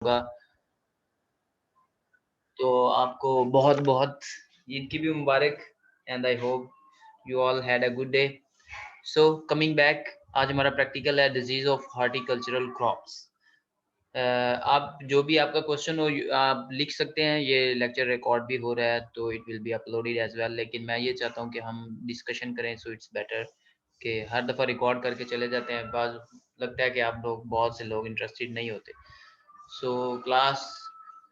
होगा, तो आपको बहुत बहुत ईद की भी मुबारक and I hope you all had a good day. So coming back, आज हमारा प्रैक्टिकल है डिजीज ऑफ हॉर्टिकल्चरल क्रॉप्स। आप जो भी आपका क्वेश्चन हो आप लिख सकते हैं, ये लेक्चर रिकॉर्ड भी हो रहा है तो it will be uploaded as well, लेकिन मैं ये चाहता हूँ कि हम डिस्कशन करें, सो इट्स बेटर कि हर दफ़ा रिकॉर्ड करके चले जाते हैं, बाद लगता है कि आप लोग बहुत से लोग इंटरेस्टेड नहीं होते। सो क्लास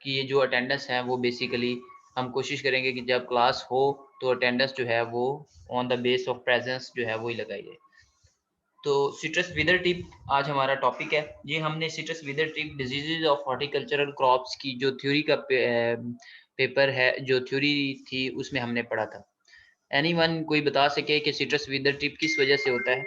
की जो अटेंडेंस है वो बेसिकली हम कोशिश करेंगे कि जब क्लास हो तो अटेंडेंस जो है वो on the base of presence जो है वो ही लगाइए। तो सिट्रस विदर टिप आज हमारा टॉपिक है। ये हमने citrus wither tip diseases of horticultural crops की जो थ्योरी का पेपर है, जो थ्योरी थी उसमें हमने पढ़ा था। एनीवन कोई बता सके कि सिट्रस विदर टिप किस वजह से होता है?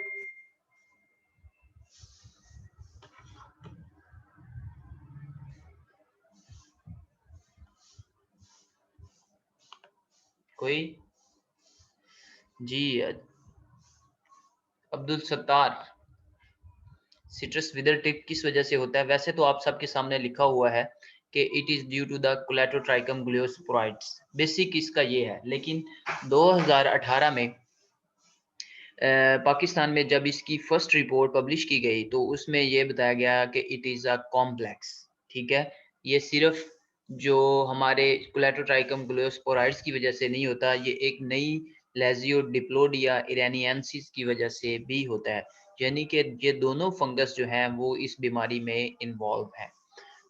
कोई? जी, Abdul Sattar, citrus wither tip किस वजह से होता है? वैसे तो आप सबके सामने लिखा हुआ है कि it is due to the Colletotrichum gloeosporioides. Basic इसका ये है, लेकिन 2018 में पाकिस्तान में जब इसकी फर्स्ट रिपोर्ट पब्लिश की गई तो उसमें ये बताया गया कि इट इज़ अ कॉम्प्लेक्स। ठीक है, ये सिर्फ जो हमारे कोलेटोट्राइकम ग्लियोस्पोराइड्स की वजह से नहीं होता, ये एक नई लेजियोडिप्लोडिया इरानियंसिस की वजह से भी होता है, यानी कि ये दोनों फंगस जो हैं वो इस बीमारी में इन्वॉल्व हैं।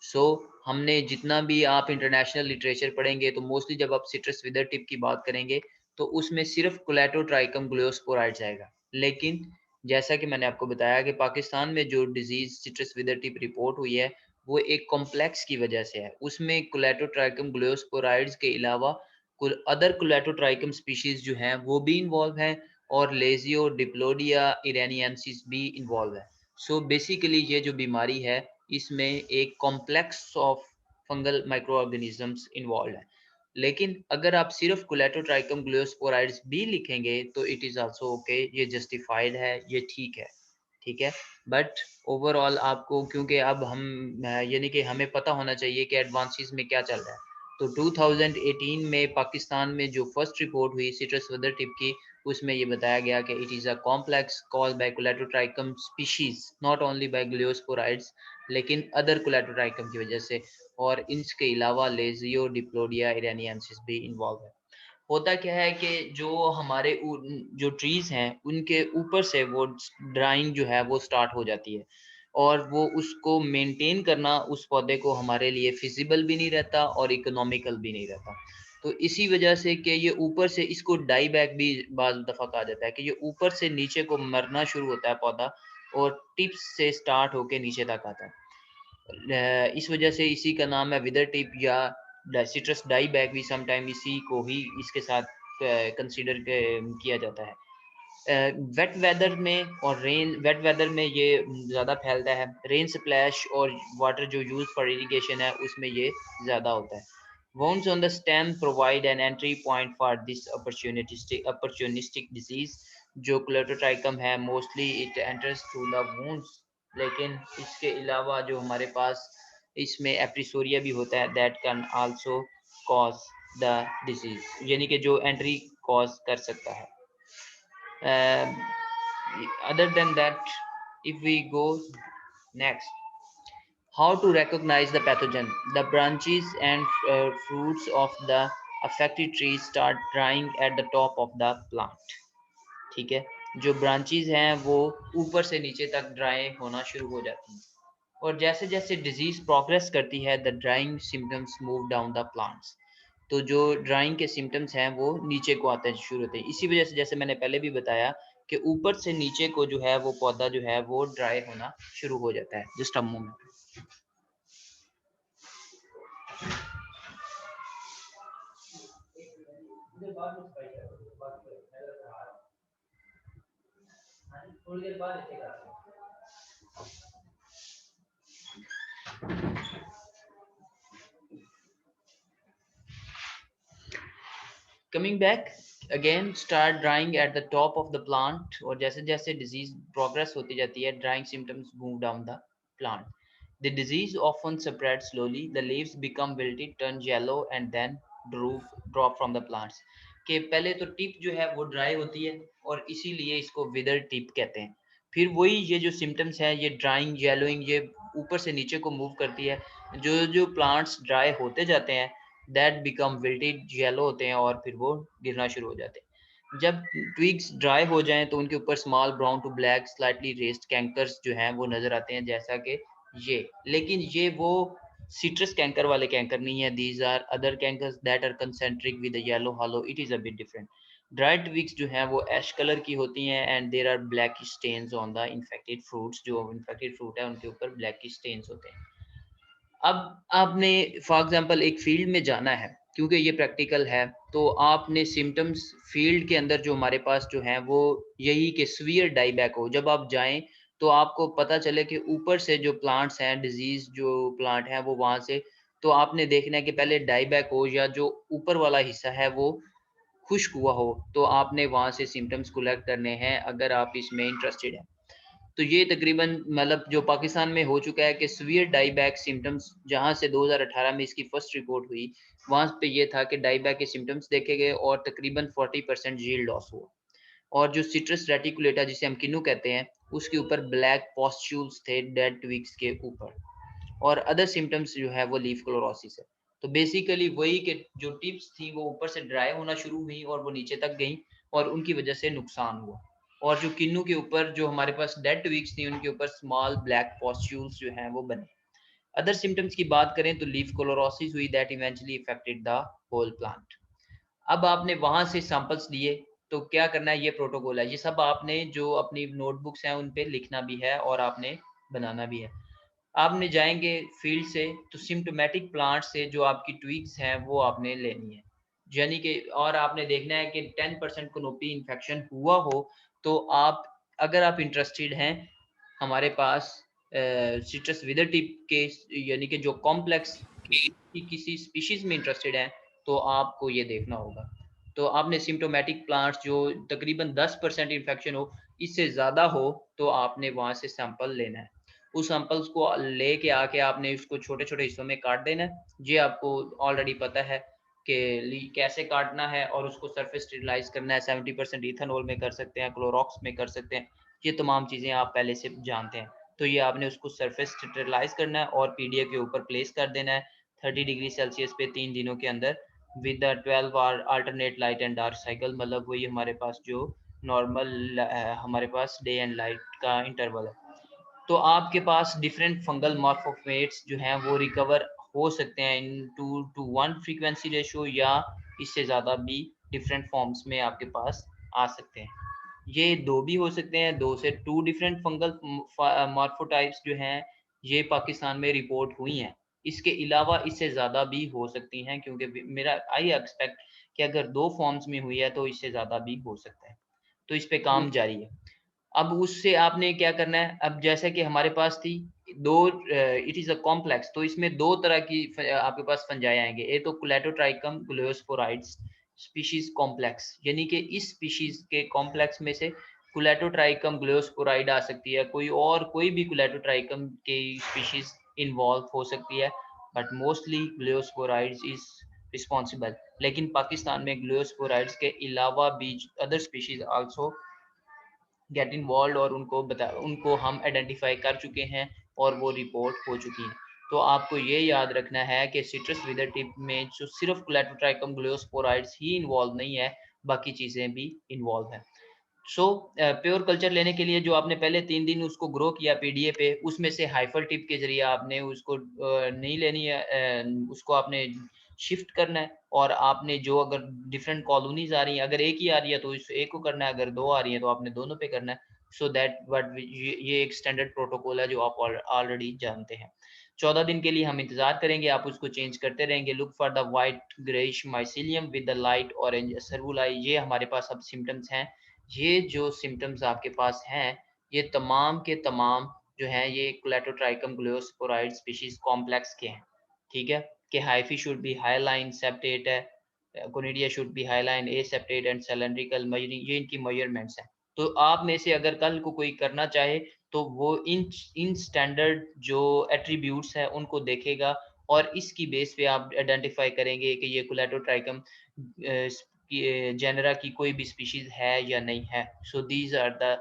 सो हमने जितना भी आप इंटरनेशनल लिटरेचर पढ़ेंगे तो मोस्टली जब आप सिट्रस विदर टिप की बात करेंगे तो उसमें सिर्फ कोलेटोट्राइकम ग्लियोस्पोराइड्स आएगा। लेकिन जैसा कि मैंने आपको बताया कि पाकिस्तान में जो disease citrus wither tip report हुई है वो एक कॉम्प्लेक्स की वजह से है। उसमें कोलेटोट्राइकम ग्लियोस्पोराइड्स के अलावा कुल अदर कोलेटोट्राइकम स्पीशीज जो हैं वो भी इन्वॉल्व हैं और लेजियो डिप्लोडिया इरानियंसिस भी इन्वॉल्व है। सो बेसिकली ये जो बीमारी है इसमें एक complex of fungal micro organisms involve है। लेकिन अगर आप सिर्फ कोलेटोट्राइकम ग्लियोस्पोराइड्स भी लिखेंगे तो इट इज़ आल्सो ओके, ये जस्टिफाइड है, ये ठीक है। ठीक है, बट ओवरऑल आपको, क्योंकि अब हम यानी कि हमें पता होना चाहिए कि एडवांसेस में क्या चल रहा है, तो 2018 में पाकिस्तान में जो फर्स्ट रिपोर्ट हुई सिट्रस विदर टिप की, उसमें ये बताया गया कि it is a complex caused by Colletotrichum species, not only by gloeosporioides, लेकिन अदर कोलेटोट्राइकम की वजह से, और इसके अलावा लेजियो डिप्लोडिया इरानियंसिस भी इन्वॉल्व है। होता क्या है कि जो हमारे जो ट्रीज हैं उनके ऊपर से वो ड्राइंग जो है वो स्टार्ट हो जाती है, और वो उसको मेंटेन करना उस पौधे को हमारे लिए फिजिबल भी नहीं रहता और इकोनॉमिकल भी नहीं रहता। तो इसी वजह से कि ये ऊपर से, इसको डाई बैक भी बाज़ दफ़ा कहा जाता है कि ये ऊपर से नीचे को मरना शुरू होता है पौधा, और टिप्स से स्टार्ट होके नीचे तक आता है। इस वजह से इसी का नाम है विदर टिप या सिट्रस डाई बैक भी समटाइम इसी को ही इसके साथ कंसीडर किया जाता है। वेट वेदर में और रेन वेट वेदर में ये ज़्यादा फैलता है। रेन स्प्लैश और वाटर जो यूज़ फॉर इरिगेशन है उसमें ये ज़्यादा होता है। Wounds on the stem provide an entry point for this opportunistic disease। जो क्लेटोट्राइकम है mostly it enters through the wounds, लेकिन इसके अलावा जो हमारे पास इसमें एप्रिसोरिया भी होता है, that can also cause the disease, यानी कि जो एंट्री कॉज कर सकता है। Other than that, if we go next, how to recognize the pathogen? The branches and fruits of the affected trees start drying at the top of the plant। ठीक है, जो branches हैं वो ऊपर से नीचे तक ड्राई होना शुरू हो जाती हैं, और जैसे जैसे डिजीज प्रोग्रेस करती है the drawing symptoms move down the plants. तो जो ड्राइंग के सिम्टम्स हैं वो नीचे को आते शुरू होते हैं। इसी वजह से जैसे मैंने पहले भी बताया कि ऊपर से नीचे को जो है वो पौधा जो है वो ड्राई होना शुरू हो जाता है। Just a moment. थोड़ी देर बाद coming back again, start drawing at the top of the plant, और जैसे जैसे डिजीज प्रोग्रेस होती जाती है drawing symptoms move down the plant. The disease often spreads slowly. The leaves become wilted, turn yellow, and then drop from the plants. कि पहले तो tip जो है वो ड्राई होती है और इसीलिए इसको विदर टिप कहते हैं। फिर वही ये जो सिम्टम्स हैं, ये ड्राइंग, येलोइंग, ये ऊपर से नीचे को मूव करती है। जो जो प्लांट्स ड्राई होते जाते हैं, दैट बिकम विल्टेड, येलो होते हैं और फिर वो गिरना शुरू हो जाते हैं। जब ट्विग्स ड्राई हो जाएं तो उनके ऊपर small brown to black slightly raised cankers जो हैं वो नजर आते हैं, जैसा कि ये। लेकिन ये वो सिट्रस कैंकर वाले कैंकर नहीं है। These are other cankers that are concentric with yellow halo. It is a bit different. Dry twigs जो हैं वो एश कलर की होती हैं and there are black stains on the infected fruits. जो इन्फेक्टेड फ्रूट है उनके ऊपर ब्लैक स्टेन्स होते हैं। अब आपने फॉर एग्जांपल एक फील्ड में जाना है, क्योंकि ये प्रैक्टिकल है, तो आपने सिम्टम्स फील्ड के अंदर जो हमारे पास जो है वो यही कि सीवियर डाईबैक हो। जब आप जाएं तो आपको पता चले कि ऊपर से जो प्लांट्स हैं, डिजीज जो प्लांट हैं वो वहां से, तो आपने देखना है कि पहले डाईबैक हो या जो ऊपर वाला हिस्सा है वो खुश्क हुआ हो, तो आपने वहां से सिम्टम्स कलेक्ट करने हैं अगर आप इसमें इंटरेस्टेड हैं। तो ये तकरीबन मतलब जो पाकिस्तान में हो चुका है कि सीवियर डाईबैक सिम्टम्स, जहां से 2018 में इसकी फर्स्ट रिपोर्ट हुई, वहां पे ये था कि डाईबैक के सिम्टम्स देखे गए और तकरीबन 40% यील्ड लॉस हुआ। और जो सिट्रस रेटिकुलेटा जिसे हम किन्नू कहते हैं, उसके ऊपर ब्लैक पॉस्ट्यूल्स थे डेड ट्विग्स के ऊपर। और अदर सिम्टम्स जो है वो लीफ क्लोरोसिस है। तो बेसिकली वही कि जो टिप्स थी वो ऊपर से ड्राई होना शुरू हुई और वो नीचे तक गई और उनकी वजह से नुकसान हुआ। और जो किन्नू के ऊपर जो हमारे पास डेड ट्विग्स थी उनके ऊपर स्मॉल ब्लैक पॉस्ट्यूल्स जो हैं वो बने। अदर सिम्टम्स की बात करें तो लीफ क्लोरोसिस हुई that eventually affected the whole plant. अब आपने वहां से सैंपल्स लिए, तो क्या करना है, ये प्रोटोकॉल है। ये सब आपने जो अपनी नोटबुक्स हैं उन पे लिखना भी है और आपने बनाना भी है। आपने जाएंगे फील्ड से तो सिम्टोमेटिक प्लांट से जो आपकी ट्वीक्स हैं वो आपने लेनी है, यानी कि, और आपने देखना है कि 10% कोनोपी इन्फेक्शन हुआ हो। तो आप, अगर आप इंटरेस्टेड हैं हमारे पास सिट्रस विदर टिप के, यानी कि जो कॉम्प्लेक्स की किसी स्पीशीज में इंटरेस्टेड हैं, तो आपको ये देखना होगा। तो आपने सिम्टोमेटिक प्लांट्स जो तकरीबन 10% इन्फेक्शन हो, इससे ज़्यादा हो, तो आपने वहाँ से सैंपल लेना है। उस सैंपल्स को लेके आके आपने उसको छोटे छोटे हिस्सों में काट देना है। ये आपको ऑलरेडी पता है कि कैसे काटना है, और उसको सरफेस स्टेरिलाइज करना है। 70% इथेनॉल में कर सकते हैं, क्लोरॉक्स में कर सकते हैं। ये तमाम चीज़ें आप पहले से जानते हैं। तो ये आपने उसको सरफेस स्टेरिलाइज करना है और पीडीए के ऊपर प्लेस कर देना है 30 डिग्री सेल्सियस पे 3 दिनों के अंदर, with the 12 hour alternate light and dark cycle. मतलब वही हमारे पास जो नॉर्मल हमारे पास डे एंड लाइट का इंटरवल है। तो आपके पास डिफरेंट फंगल मॉर्फोफेट्स जो हैं वो रिकवर हो सकते हैं इन 2:1 फ्रीक्वेंसी रेशो, या इससे ज़्यादा भी डिफरेंट फॉर्म्स में आपके पास आ सकते हैं। ये दो भी हो सकते हैं, 2 से 2 डिफरेंट फंगल मॉर्फोटाइप्स जो हैं ये पाकिस्तान में रिपोर्ट हुई हैं। इसके अलावा इससे ज़्यादा भी हो सकती हैं, क्योंकि मेरा आई एक्सपेक्ट कि अगर 2 फॉर्म्स में हुई है तो इससे ज़्यादा भी हो सकता है। तो इस पे काम जारी है। अब उससे आपने क्या करना है, अब जैसे कि हमारे पास थी दो, इट इज़ अ कॉम्प्लेक्स, तो इसमें 2 तरह की आपके पास फंजाई आएंगे। एक तो क्लेटोट्राइकम ग्लोयोस्पोराइड्स स्पीशीज कॉम्प्लेक्स, यानी कि इस स्पीशीज के कॉम्प्लेक्स में से क्लेटोट्राइकम ग्लोयोस्पोराइड आ सकती है, कोई और कोई भी क्लेटोट्राइकम की स्पीशीज इन्वॉल्व हो सकती है, बट मोस्टली ग्लोयोस्पोराइड्स इज रिस्पॉन्सिबल। लेकिन पाकिस्तान में ग्लोयोस्पोराइड्स के अलावा भी other species also get involve, और उनको हम आइडेंटिफाई कर चुके हैं और वो रिपोर्ट हो चुकी हैं। तो आपको ये याद रखना है कि सिट्रस विदर टिप में जो सिर्फ क्लेटोट्राइकम ग्लोयोस्पोराइड्स ही इन्वॉल्व नहीं है, बाकी चीज़ें भी इन्वॉल्व हैं। सो प्योर कल्चर लेने के लिए जो आपने पहले 3 दिन उसको ग्रो किया पीडीए पे, उसमें से हाइफल टिप के जरिए आपने उसको नहीं लेनी है, उसको आपने शिफ्ट करना है। और आपने जो अगर डिफरेंट कॉलोनीज आ रही हैं, अगर एक ही आ रही है तो इस एक को करना है, अगर 2 आ रही है तो आपने दोनों पे करना है। सो दैट वट ये एक स्टैंडर्ड प्रोटोकॉल है जो आप ऑलरेडी जानते हैं। 14 दिन के लिए हम इंतजार करेंगे, आप उसको चेंज करते रहेंगे। Look for the white greyish mycelium with the light orange acervuli. ये हमारे पास अब सिम्टम्स हैं। ये जो सिम्टम्स आपके पास हैं, ये तमाम के तमाम जो हैं ये क्लेटोट्राइकम ग्लोयोस्पोराइड स्पीशीज कॉम्प्लेक्स के हैं। ठीक है, कि hyphae should be hyaline septate है, conidia should be hyaline aseptate and cylindrical measuring, ये इनकी मेजरमेंट्स हैं। तो आप में से अगर कल को कोई करना चाहे तो वो इन स्टैंडर्ड जो एट्रीब्यूट्स हैं उनको देखेगा और इसकी बेस पे आप आइडेंटिफाई करेंगे कि ये कोलेटोट्राइकम जेनरा की कोई भी स्पीशीज है या नहीं है. So these are the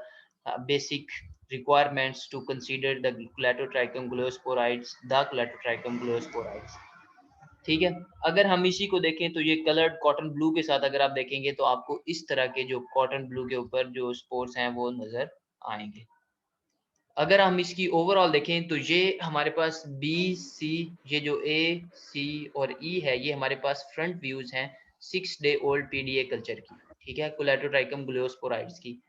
basic requirements to consider the Clatotrichum glosporides, the Clatotrichum glosporides. ठीक है. अगर हम इसी को देखें तो ये कलर्ड कॉटन ब्लू के साथ अगर आप देखेंगे तो आपको इस तरह के जो कॉटन ब्लू के ऊपर जो स्पोर्स हैं वो नजर आएंगे. अगर हम इसकी ओवरऑल देखें तो ये हमारे पास बी सी, ये जो ए सी और ई है ये हमारे पास फ्रंट व्यूज हैं 6 डे ओल्ड पीडीए कल्चर की. ठीक है, कोलेटोट्राइकम ग्लोस्पोराइड्स की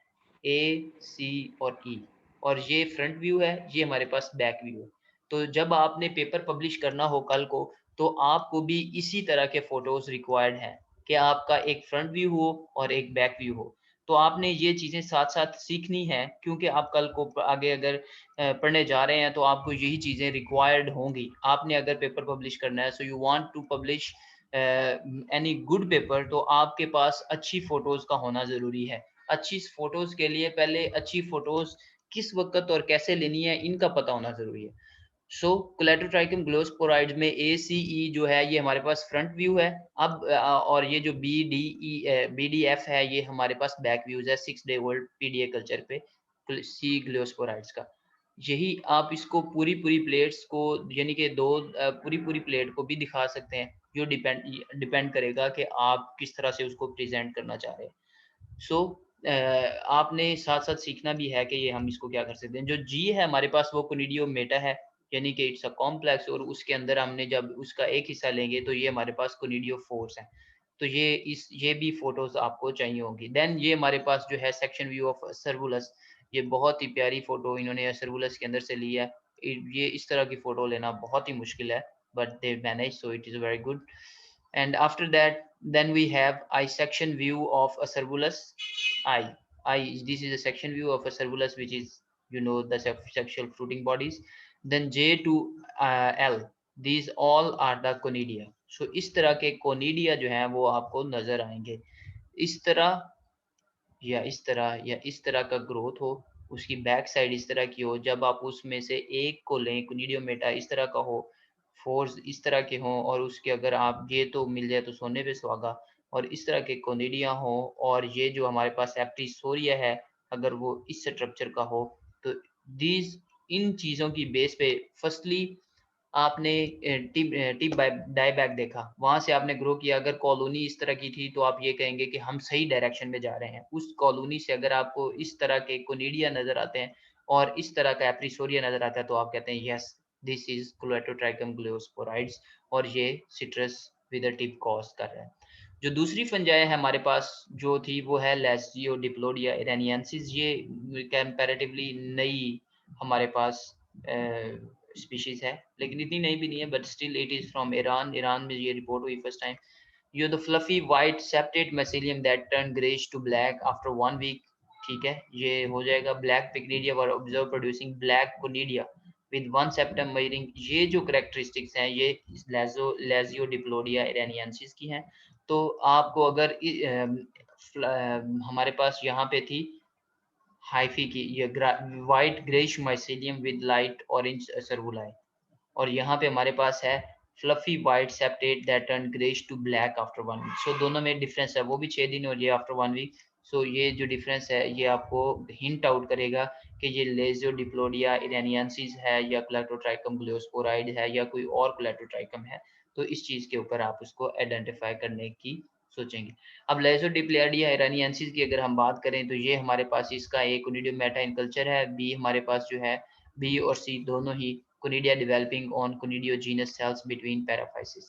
ए सी और ई. और ये फ्रंट व्यू है, ये हमारे पास बैक व्यू है. तो जब आपने पेपर पब्लिश करना हो कल को तो आपको भी इसी तरह के फोटोज रिक्वायर्ड हैं कि आपका एक फ्रंट व्यू हो और एक बैक व्यू हो. तो आपने ये चीज़ें साथ-साथ सीखनी है क्योंकि आप कल को आगे अगर पढ़ने जा रहे हैं तो आपको यही चीज़ें रिक्वायर्ड होंगी. आपने अगर पेपर पब्लिश करना है, so you want to publish any good paper, तो आपके पास अच्छी फ़ोटोज़ का होना ज़रूरी है. अच्छी फ़ोटोज़ के लिए पहले अच्छी फ़ोटोज़ किस वक़्त और कैसे लेनी है, इनका पता होना ज़रूरी है. सो कोलेटोट्राइकम ग्लोस्पोराइड्स में ए सी ई जो है ये हमारे पास फ्रंट व्यू है. अब और ये जो बी डी एफ है ये हमारे पास बैक व्यूज है 6 डे ओल्ड पीडीए कल्चर पे सी ग्लोस्पोराइड्स का. यही आप इसको पूरी पूरी प्लेट्स को यानी कि दो पूरी पूरी प्लेट को भी दिखा सकते हैं. जो डिपेंड करेगा कि आप किस तरह से उसको प्रेजेंट करना चाह रहे हैं. सो आपने साथ-साथ सीखना भी है कि ये हम इसको क्या कर सकते हैं. जो जी है हमारे पास वो कोनिडियो मेटा है, यानी कि इट्स अ कॉम्प्लेक्स और उसके अंदर हमने जब उसका एक हिस्सा लेंगे तो ये हमारे पास कोनिडियो फोर्स है. तो ये भी फ़ोटोज़ आपको चाहिए होंगी. देन ये हमारे पास जो है सेक्शन व्यू ऑफ सर्वुलस, ये बहुत ही प्यारी फ़ोटो इन्होंने सर्वुलस के अंदर से ली है. ये इस तरह की फ़ोटो लेना बहुत ही मुश्किल है, but they manage, so it is very good. And after that, then we have eye section view of a servulus eye. This is a section view of a servulus, which is, you know, the sexual fruiting bodies. Then J to L, these all are the conidia. So इस तरह के conidia जो हैं वो आपको नजर आएंगे. इस तरह इस तरह का ग्रोथ हो, उसकी बैक साइड इस तरह की हो. जब आप उसमें से एक को लें, कुनिडियोमेटा इस तरह का हो, फोर्स इस तरह के हों और उसके अगर आप ये तो मिल जाए तो सोने पे सुहागा. और इस तरह के कोनिडिया हो और ये जो हमारे पास एप्टिसोरिया है अगर वो इस स्ट्रक्चर का हो, तो दीज इन चीज़ों की बेस पे फर्स्टली आपने टिप डाई बैक देखा, वहां से आपने ग्रो किया. अगर कॉलोनी इस तरह की थी तो आप ये कहेंगे कि हम सही डायरेक्शन में जा रहे हैं. उस कॉलोनी से अगर आपको इस तरह के कोनिडिया नजर आते हैं और इस तरह का एप्रिसोरिया नजर आता है तो आप कहते हैं यस, दिस इज कोलेटोट्राइकम ग्लोस्पोराइड्स और ये citrus with a tip cause कर रहा है. जो दूसरी फंजाई है हमारे पास जो थी वो है लेस्जियो डिप्लोडिया इरानियंसिस. ये कंपैरेटिवली नई हमारे पास स्पीशीज है, लेकिन इतनी नई भी नहीं है, but still it is from Iran. Iran में ये रिपोर्ट हुई first time. You the fluffy white septate mycelium that turn greyish to black after 1 week. ठीक है, ये हो जाएगा black pycnidia were observed producing black conidia with 1 septum measuring. ये जो करेक्टरिस्टिक्स हैं ये लेजियो डिप्लोडिया इरानियंसिस की हैं. तो आपको अगर हमारे पास यहाँ पे थी हाइफी की ये white greyish mycelium with light orange acervuli, और यहाँ पे हमारे पास है fluffy white septate that turn greyish to black after 1 week. So दोनों में डिफरेंस है, वो भी 6 दिन और ये आफ्टर 1 वीक. सो ये जो डिफरेंस है ये आपको हिंट आउट करेगा कि ये लेजियो डिप्लोडिया इरानियंसिस है या क्लेटोट्राइकम ग्लियोस्पोराइड है या कोई और क्लेटोट्राइकम है. तो इस चीज़ के ऊपर आप उसको आइडेंटिफाई करने की सोचेंगे. अब लेजोडिप्लियाडिया इरानियंसिस की अगर हम बात करें तो ये हमारे पास इसका एक कोनिडियोमेटा इन कल्चर है. बी हमारे पास जो है बी और सी दोनों ही conidia developing on conidiogenous cells between paraphyses.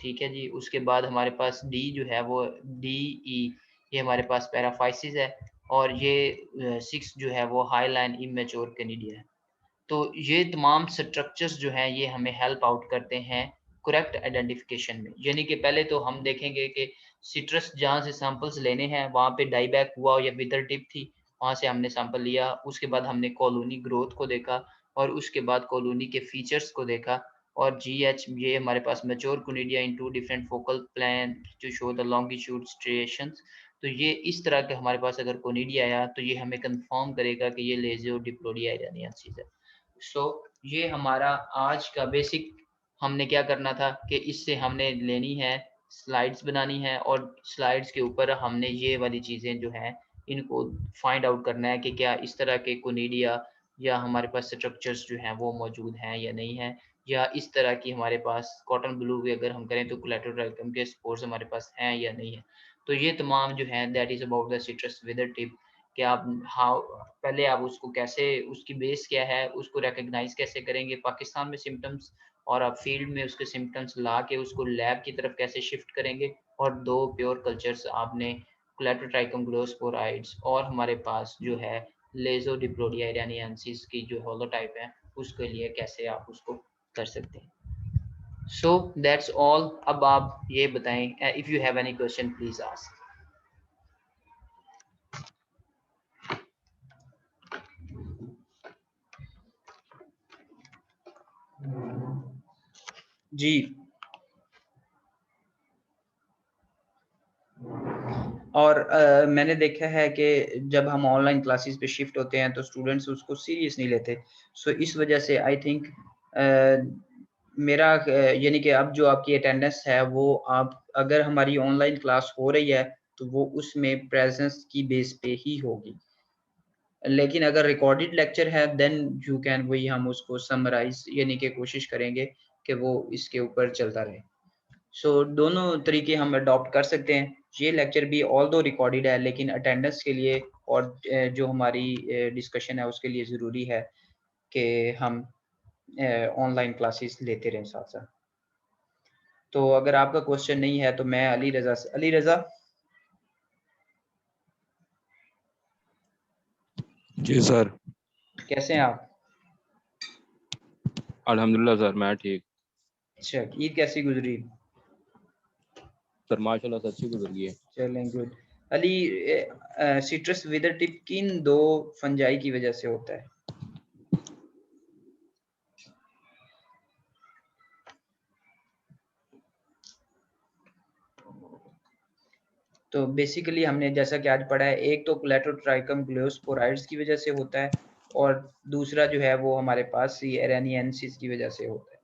ठीक है जी. उसके बाद हमारे पास डी जो है वो डी ई, ये हमारे पास पैराफाइसिस है और ये 6 जो है वो हाई लाइन इमेच्योर कोनिडिया है. तो ये तमाम स्ट्रक्चर्स जो हैं ये हमें हेल्प आउट करते हैं करेक्ट आइडेंटिफिकेशन में. यानी कि पहले तो हम देखेंगे कि सिट्रस जहाँ से सैंपल्स लेने हैं वहाँ पे डाई बैक हुआ या विदर टिप थी, वहाँ से हमने सैंपल लिया. उसके बाद हमने कॉलोनी ग्रोथ को देखा और उसके बाद कॉलोनी के फीचर्स को देखा. और जी एच ये हमारे पास mature conidia in 2 different focal plane to show the longitudinal striations. तो ये इस तरह के हमारे पास अगर कोनिडिया आया तो ये हमें कंफर्म करेगा कि ये लेजियो डिप्लोडिया एरानियंसिस है। सो ये हमारा आज का बेसिक, हमने क्या करना था कि इससे हमने लेनी है स्लाइड्स बनानी है और स्लाइड्स के ऊपर हमने ये वाली चीज़ें जो हैं इनको फाइंड आउट करना है कि क्या इस तरह के कोनिडिया या हमारे पास स्ट्रक्चर्स जो हैं वो मौजूद हैं या नहीं है, या इस तरह की हमारे पास कॉटन ब्लू भी अगर हम करें तो कोलेटोट्राइकम के स्पोर्स हमारे पास हैं या नहीं है। तो ये तमाम जो है that is about the citrus wither tip कि आप हाउ पहले आप उसको कैसे, उसकी बेस क्या है, उसको रिकॉग्नाइज कैसे करेंगे पाकिस्तान में सिम्टम्स, और आप फील्ड में उसके सिम्टम्स ला के उसको लैब की तरफ कैसे शिफ्ट करेंगे, और 2 प्योर कल्चर्स आपने कोलेटोट्राइकम ग्लोस्पोराइड्स और हमारे पास जो है लेज़ोडिप्लोडिया इरानियंसिस की जो होलोटाइप है उसके लिए कैसे आप उसको कर सकते हैं। So that's all. अब आप ये बताएं, if you have any question please ask. जी, और मैंने देखा है कि जब हम ऑनलाइन क्लासेस पे शिफ्ट होते हैं तो स्टूडेंट्स उसको सीरियस नहीं लेते। सो इस वजह से आई थिंक मेरा यानी कि अब जो आपकी अटेंडेंस है वो आप अगर हमारी ऑनलाइन क्लास हो रही है तो वो उसमें प्रेजेंस की बेस पे ही होगी, लेकिन अगर रिकॉर्डेड लेक्चर है देन यू कैन, वही हम उसको समराइज यानी कि कोशिश करेंगे कि वो इसके ऊपर चलता रहे। सो दोनों तरीके हम अडॉप्ट कर सकते हैं। ये लेक्चर भी ऑल दो रिकॉर्डेड है लेकिन अटेंडेंस के लिए और जो हमारी डिस्कशन है उसके लिए ज़रूरी है कि हम ऑनलाइन क्लासेस लेते रहें साथ साथ। तो अगर आपका क्वेश्चन नहीं है तो मैं अली रज़ा से, अली रज़ा जी सर। कैसे हैं आप? अल्हम्दुलिल्लाह सर, मैं ठीक। अच्छा, ईद कैसी गुजरी? सर माशाल्लाह से अच्छी गुजर गई है। चलें, good. Ali, citrus wither tip किन 2 फंजाई की वजह से होता है? तो बेसिकली हमने जैसा कि आज पढ़ा है, एक तो कोलेटोट्राइकम ग्लोस्पोराइड्स की वजह से होता है और दूसरा जो है वो हमारे पास ये एरानियंसिस की वजह से होता है।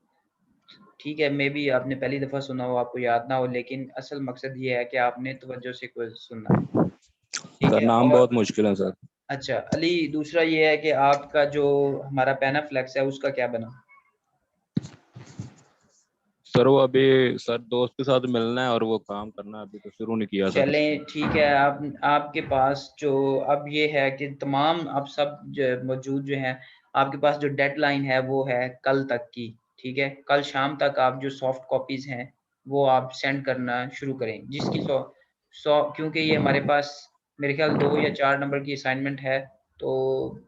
ठीक है, मे बी आपने पहली दफ़ा सुना हो, आपको याद ना हो, लेकिन असल मकसद ये है कि आपने तवज्जो से कोई सुनना है। ठीक सर है। नाम और बहुत मुश्किल है सर। अच्छा अली, दूसरा ये है कि आपका जो हमारा पैनाफ्लेक्स है उसका क्या बना? सर वो अभी सर दोस्त के साथ मिलना है और वो काम करना है, अभी तो शुरू नहीं किया सर। चलें, ठीक है। आप आपके पास जो अब ये है कि तमाम आप सब जो मौजूद जो हैं, आपके पास जो डेडलाइन है वो है कल तक की। ठीक है, कल शाम तक आप जो सॉफ्ट कॉपीज़ हैं वो आप सेंड करना शुरू करें, जिसकी सौ क्योंकि ये हमारे पास मेरे ख्याल 2 या 4 नंबर की असाइनमेंट है, तो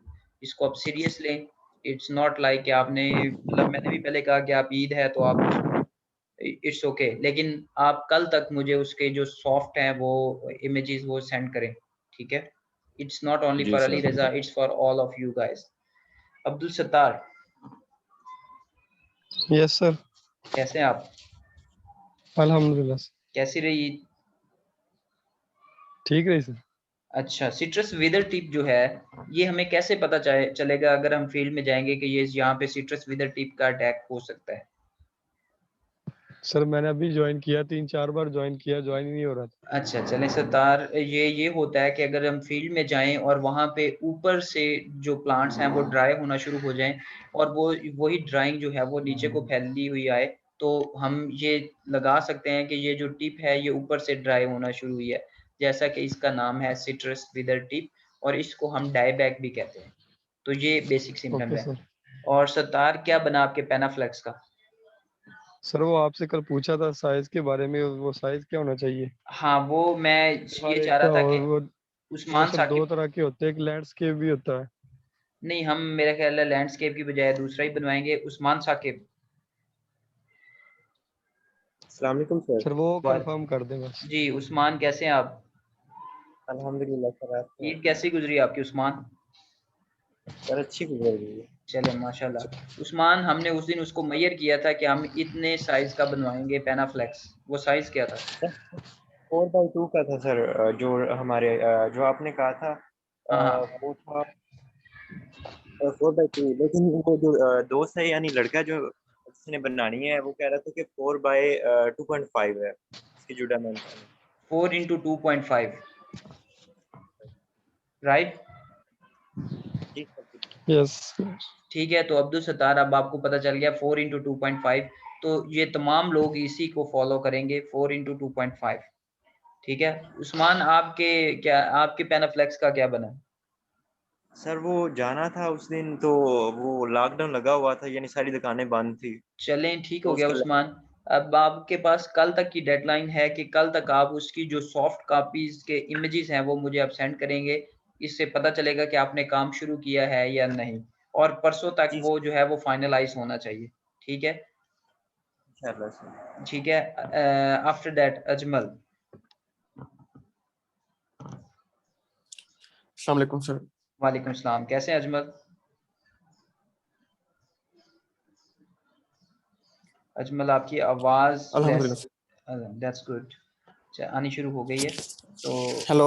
इसको आप सीरियस लें। इट्स नॉट लाइक कि आपने, मतलब मैंने भी पहले कहा कि आप ईद है तो आप उसको, इट्स ओके, लेकिन आप कल तक मुझे उसके जो सॉफ्ट हैं वो इमेजेस वो सेंड करें। ठीक है, इट्स नॉट ओनली जी for Ali sir. Raza, it's for all of you guys. Abdul Sattar, yes sir. कैसे हैं आप? अल्हम्दुलिल्लाह सर। कैसी रही ईद? ठीक रही सर। अच्छा, सिट्रस विदर टिप जो है ये हमें कैसे पता चलेगा अगर हम फील्ड में जाएंगे कि ये यहाँ पे सिट्रस विदर टिप का अटैक हो सकता है? सर मैंने अभी ज्वाइन किया, 3-4 बार ज्वाइन किया, ज्वाइन ही नहीं हो रहा था। अच्छा, चलें सत्तार, ये होता है कि अगर हम फील्ड में जाएं और वहाँ पे ऊपर से जो प्लांट्स हैं वो ड्राई होना शुरू हो जाएं और वो वही ड्राइंग जो है वो नीचे को फैली हुई आए, तो हम ये लगा सकते हैं कि ये जो टिप है ये ऊपर से ड्राई होना शुरू हुई है, जैसा कि इसका नाम है सिट्रस विदर टिप, और इसको हम डाईबैक भी कहते हैं। तो ये बेसिक सिम्टम ओके है। सर। और सत्तार, क्या बना आपके पैनाफ्लेक्स का? सर वो आपसे कल पूछा था साइज के बारे में, वो साइज क्या होना चाहिए? हाँ, वो मैं ये हर एक चाह रहा का, था और कि वो उस्मान सर 2 साकिब, तरह के होते हैं, एक लैंडस्केप भी होता है। नहीं, हम मेरे ख्याल है लैंडस्केप की बजाय दूसरा ही बनवाएंगे, उस्मान साकिब। अस्सलाम वालेकुम सर। सर वो कंफर्म कर दें बस। जी उस्मान, कैसे हैं आप? अल्हम्दुलिल्लाह सर, आप ईद कैसी गुजरी आपकी उस्मान? सर अच्छी गुजर गई है। चले माशाल्लाह। उस्मान, हमने उस दिन उसको मैयर किया था कि हम इतने साइज का बनवाएंगे पैनाफ्लेक्स, वो साइज क्या था? 4/2 का था सर, जो हमारे जो आपने कहा था हाँ वो था 4/2, लेकिन वो जो दोस्त है यानी लड़का जो जिसने बनानी है वो कह रहा था कि 4/2.5 है इसकी जो डायमेंशन है। 4 into 2.5 राइट। जी सर जी। यस। ठीक है, तो अब्दुल सत्तार अब आपको पता चल गया 4 into 2.5, तो ये तमाम लोग इसी को फॉलो करेंगे 4 into 2.5। ठीक है उस्मान, आपके पैनाफ्लेक्स का क्या बना? सर वो जाना था उस दिन, तो वो लॉकडाउन लगा हुआ था यानी सारी दुकानें बंद थी। चलें ठीक तो हो गया उसका उस्मान। अब आपके पास कल तक की डेडलाइन है कि कल तक आप उसकी जो सॉफ्ट कॉपीज के इमेजेस हैं वो मुझे आप सेंड करेंगे। इससे पता चलेगा कि आपने काम शुरू किया है या नहीं, और परसों तक जी वो जो है वो फाइनलाइज होना चाहिए। ठीक है, इंशाल्लाह सर। ठीक है। After that Ajmal. अस्सलाम वालेकुम सर। वालेकुम सलाम, कैसे हैं अजमल? अजमल आपकी आवाज अल्हम्दुलिल्लाह। दैट्स गुड आनी शुरू हो गई है। तो हेलो।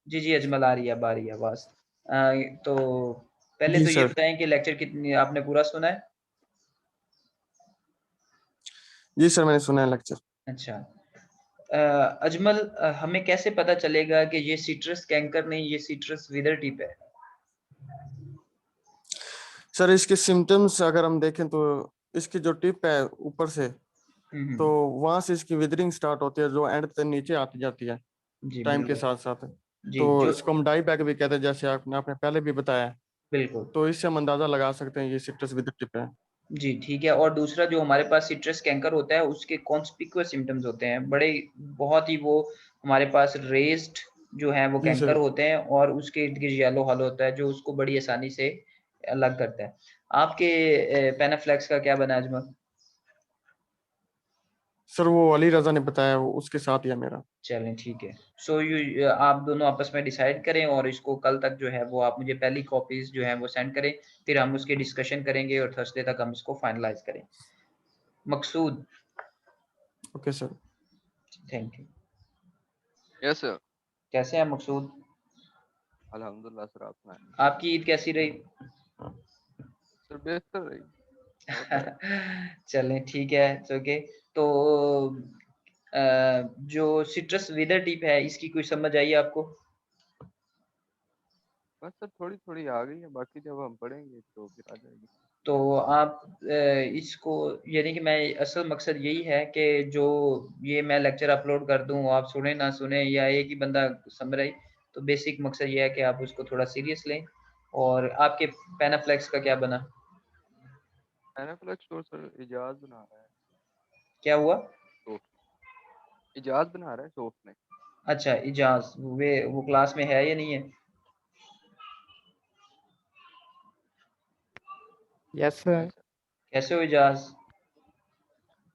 जी जी अजमल आ रही है, अब आ रही है आवाज। तो पहले जी तो ये सर। बताएं कि लेक्चर कितनी आपने पूरा सुना है? जी सर, मैंने सुना है लेक्चर। अच्छा। अजमल, हमें कैसे पता चलेगा कि ये सिट्रस कैंकर नहीं, ये सिट्रस विदर टिप है? सर इसके सिम्टम्स अगर हम देखें तो इसकी जो टिप है ऊपर से, तो हम्म, वहां से इसकी विदरिंग स्टार्ट होती है जो एंड तक नीचे आती जाती है जी टाइम के बिल्कुल। साथ साथ। जी तो जो इसको हम डाई बैक भी कहते हैं, जैसे आपने आपने पहले भी बताया। बिल्कुल। तो इससे हम अंदाजा लगा सकते हैं ये सिट्रस विद टिप है। जी ठीक है, और दूसरा जो हमारे पास सिट्रस कैंकर होता है उसके कॉन्स्पिकुअस सिम्टम्स होते हैं बड़े, बहुत ही वो हमारे पास रेज्ड जो है वो जी कैंकर सर। होते हैं, और उसके इर्द गिर्द येलो हल होता है जो उसको बड़ी आसानी से अलग करता है। आपके पेनाफ्लेक्स का क्या बना अजमल? सर वो अली रजा ने बताया, वो उसके साथ ही है मेरा। चलें ठीक है। सो यू आप दोनों आपस में डिसाइड करें और इसको कल तक जो है वो आप मुझे पहली कॉपीज जो है वो सेंड करें, फिर हम उसके डिस्कशन करेंगे और थर्सडे तक हम इसको फाइनलाइज करें। Maqsood. Okay sir. Thank you. Yes sir. कैसे हैं मकसूद? अल्हम्दुलिल्लाह सर, आप सुनाएं। आपकी ईद कैसी रही? सर बेहतर रही, बहुत बैड। चलें ठीक है, ओके। तो जो सिट्रस विदर टिप है इसकी कोई समझ आई आपको? बस सर थोड़ी थोड़ी आ गई है, बाकी जब हम पढ़ेंगे तो फिर आ जाएगी। तो आप इसको, यानी कि मैं असल मकसद यही है कि जो ये मैं लेक्चर अपलोड कर दूं, आप सुने ना सुने या एक ही बंदा समझ रही, तो बेसिक मकसद ये है कि आप उसको थोड़ा सीरियस लें। और आपके पेनाफ्लेक्स का क्या बना? एनाफ्लेक्स तो सर इजाज बना रहा है, क्या हुआ? तो इजाज बना रहा है सोफ में। अच्छा इजाज, वे वो क्लास में है या नहीं है? Yes sir. Yes sir. कैसे हो इजाज?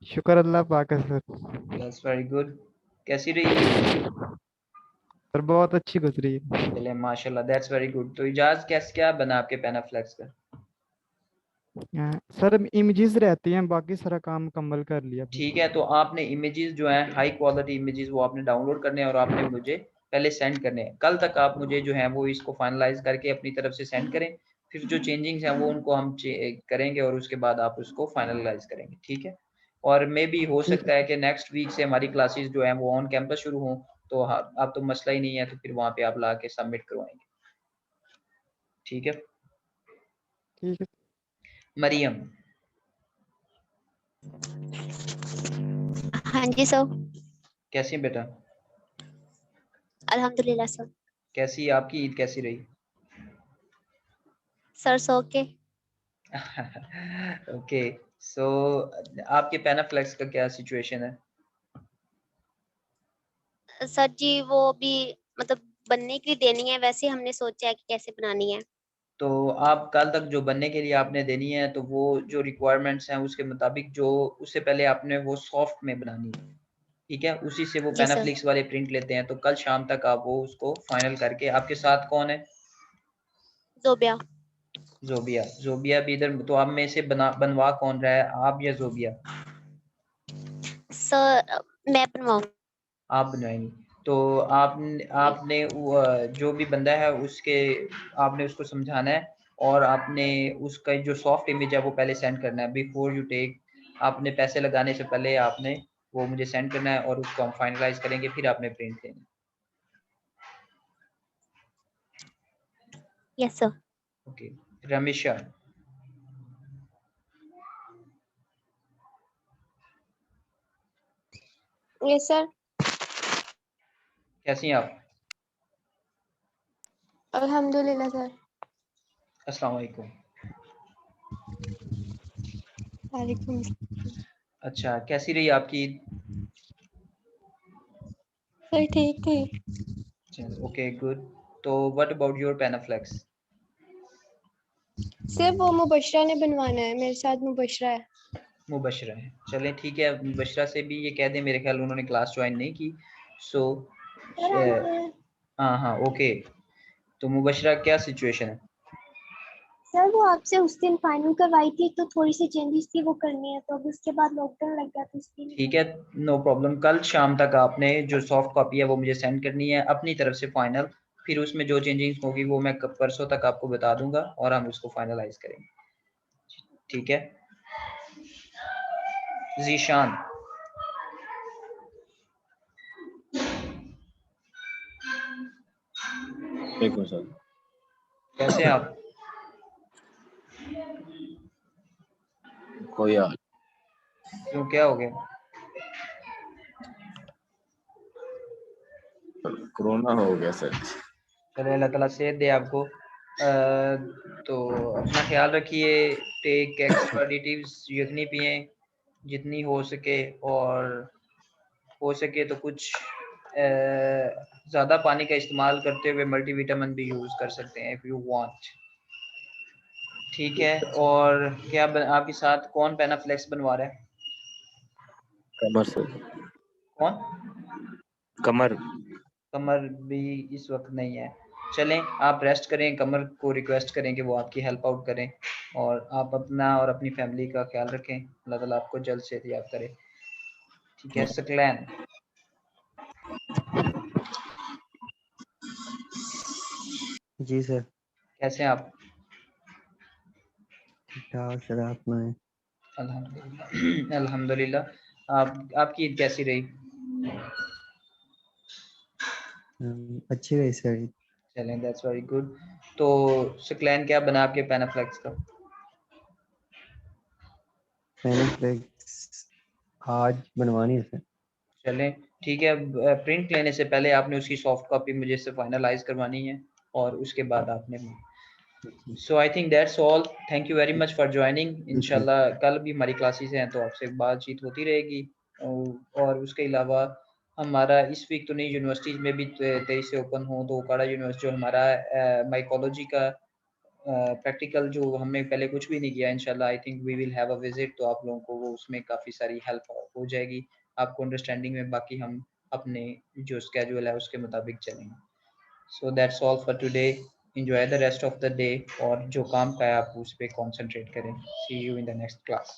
शुक्र अल्लाह पाक है सर। That's very good. कैसी रही ईद? सर बहुत अच्छी गुजरी है। चले माशाल्लाह, दैट्स वेरी गुड। तो इजाज कैसे क्या बना आपके पेनाफ्लेक्स का? सर इमेजेस रहती हैं, बाकी सारा काम मुकम्मल कर लिया ठीक फिर। है, तो आपने इमेजेस जो हैं हाई क्वालिटी इमेजेस वो आपने डाउनलोड करने हैं और आपने मुझे पहले सेंड करने हैं। कल तक आप मुझे जो है वो इसको फाइनलाइज करके अपनी तरफ से सेंड करें, फिर जो चेंजिंग्स हैं वो उनको हम करेंगे और उसके बाद आप उसको फाइनलाइज करेंगे। ठीक है, और मे भी हो ठीक सकता है है। कि नेक्स्ट वीक से हमारी क्लासेस जो है वो ऑन कैंपस शुरू हों, तो हाँ अब तो मसला ही नहीं है, तो फिर वहाँ पे आप ला के सबमिट करवाएंगे। ठीक है। ठीक है। मरियम। हाँ जी सर। कैसी है बेटा? अल्हम्दुलिल्लाह सर। कैसी आपकी ईद कैसी रही? सर सो के। ओके। सो आपके पेनाफ्लेक्स का क्या सिचुएशन है? सर जी वो भी मतलब बनने के लिए देनी है, वैसे हमने सोचा है कि कैसे बनानी है। तो आप कल तक जो बनने के लिए आपने देनी है, तो वो जो रिक्वायरमेंट्स हैं उसके मुताबिक जो उससे पहले आपने वो सॉफ्ट में बनानी है। ठीक है, उसी से वो जी सर। पेनाफ्लिक्स वाले प्रिंट लेते हैं, तो कल शाम तक आप वो उसको फाइनल करके, आपके साथ कौन है? जोबिया। जोबिया। जोबिया भी इधर, तो आप में से बनवा कौन रहा है, आप या जोबिया? सर मैं बनवाऊँ। आप बनवाएंगी। तो आपने जो भी बंदा है उसके आपने उसको समझाना है और आपने उसका जो सॉफ्ट इमेज है वो पहले सेंड करना है बिफोर यू टेक। आपने पैसे लगाने से पहले आपने वो मुझे सेंड करना है और उसको हम फाइनलाइज करेंगे, फिर आपने प्रिंट लेनी। Yes sir. Okay Ramesha, yes sir. कैसी हैं आप? अल्हम्दुलिल्लाह सर। अस्सलाम वालेकुम। वालेकुम। अच्छा, कैसी रही आपकी ईद? सर ठीक थी। Okay good. तो व्हाट अबाउट योर पैनाफ्लेक्स? सिर्फ वो मुबशरा ने बनवाना है, मेरे साथ मुबशरा है। मुबशरा है, चलें ठीक है। मुबशरा से भी ये कह दें, मेरे ख्याल उन्होंने क्लास ज्वाइन नहीं की। सो हाँ ओके। तो मुबशरा क्या सिचुएशन है? सर वो आपसे उस दिन फाइनल करवाई थी तो थोड़ी सी चेंजेस थी वो करनी है, तो अब उसके बाद लॉकडाउन लग गया तो इसके लिए। ठीक है नो प्रॉब्लम। कल शाम तक आपने जो सॉफ्ट कॉपी है वो मुझे सेंड करनी है अपनी तरफ से फाइनल। फिर उसमें जो चेंजिंग होगी वो मैं परसों तक आपको बता दूंगा और हम उसको फाइनलाइज करेंगे। ठीक है जीशान। देखो सर, कैसे हैं आप? कोई हाल क्यों, क्या हो गया? कोरोना हो गया सर। चले अल्लाह ताला सेहत दे आपको। तो अपना ख्याल रखिए। टेक एक्सपर्टिव्स जितनी पिए जितनी हो सके, और हो सके तो कुछ ज़्यादा पानी का इस्तेमाल करते हुए मल्टीविटामिन भी यूज़ कर सकते हैं इफ़ यू वांट। ठीक है। और क्या आपके साथ कौन पैनाफ्लेक्स बनवा रहा है? कमर सर, कौन? कमर। कमर भी इस वक्त नहीं है। चलें आप रेस्ट करें, कमर को रिक्वेस्ट करें कि वो आपकी हेल्प आउट करें, और आप अपना और अपनी फैमिली का ख्याल रखें। अल्लाह ताला आपको जल्द से याद करे। ठीक है सकलैन। जी सर। कैसे हैं आप? ठीक ठाक सर, आप सुनाएं। अल्हम्दुलिल्लाह अल्हम्दुलिल्लाह। आपकी ईद कैसी रही? अच्छी रही सर। चलें दैट्स वेरी गुड। तो सकलैन क्या बना आपके पैनाफ्लेक्स का? पैनाफ्लेक्स आज बनवानी है सर। चलें ठीक है। प्रिंट लेने से पहले आपने उसकी सॉफ्ट कॉपी मुझे से फाइनलाइज करवानी है और उसके बाद आपने। So I think that's all. Thank you very much for joining. इंशाल्लाह कल भी हमारी क्लासेस हैं तो आपसे बातचीत होती रहेगी। और उसके अलावा हमारा इस वीक तो नहीं, यूनिवर्सिटीज़ में भी 23 से ओपन हो, तो ओकाड़ा यूनिवर्सिटी जो हमारा माइकोलॉजी का प्रैक्टिकल जो हमने पहले कुछ भी नहीं किया, इंशाल्लाह I think we will have a visit, तो आप लोगों को वो उसमें काफ़ी सारी हेल्प हो जाएगी आपको अंडरस्टैंडिंग में। बाकी हम अपने जो स्केड्यूल है उसके मुताबिक चलेंगे। सो that's all for today. Enjoy the rest of the day, और जो काम का है आप उस पर कॉन्सेंट्रेट करें। See you in the next class.